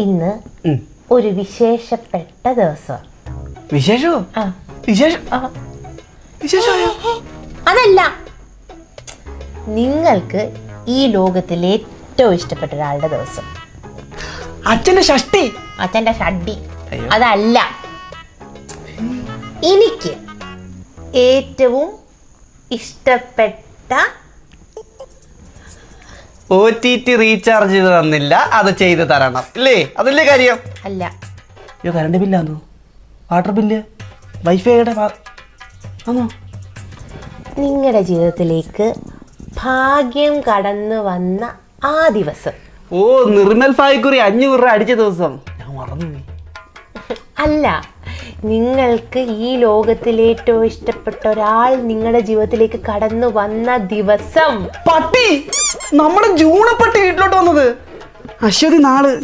ഇന്ന് ഒരു വിശേഷപ്പെട്ട ദിവസം. വിശേഷമോ? അതല്ല, നിങ്ങൾക്ക് ഈ ലോകത്തിൽ ഏറ്റവും ഇഷ്ടപ്പെട്ട ഒരാളുടെ ദിവസം. അച്ഛന്റെ ഷഷ്ടി. അച്ഛന്റെ ഷഡ്ഡി അതല്ല, എനിക്ക് ഏറ്റവും ഇഷ്ടപ്പെട്ട OTT റീചാർജ് ചെയ്ത് തന്നില്ല, അത് ചെയ്ത് തരണം ഇല്ലേ? അതല്ലേ കാര്യം? അല്ല. അയ്യോ, കറണ്ട് ബില്ലാന്നോ? വാട്ടർ ബില്ല്, വൈഫൈയുടെ ആണോ? നിങ്ങളുടെ ജീവിതത്തിലേക്ക് ഭാഗ്യം കടന്നു വന്ന ആ ദിവസം. ഓ, നിർമ്മൽ ഫായ്ക്കുറി 500 രൂപ അടിച്ച ദിവസം. ഞാൻ മറന്നുപോയി. അല്ല, നിങ്ങൾക്ക് ഈ ലോകത്തിൽ ഏറ്റവും ഇഷ്ടപ്പെട്ട ഒരാൾ നിങ്ങളുടെ ജീവിതത്തിലേക്ക് കടന്നു വന്ന ദിവസം. പട്ടി, നമ്മുടെ ജൂണപ്പട്ടി വീട്ടിലോട്ട് വന്നത്. അശ്വതി നാള്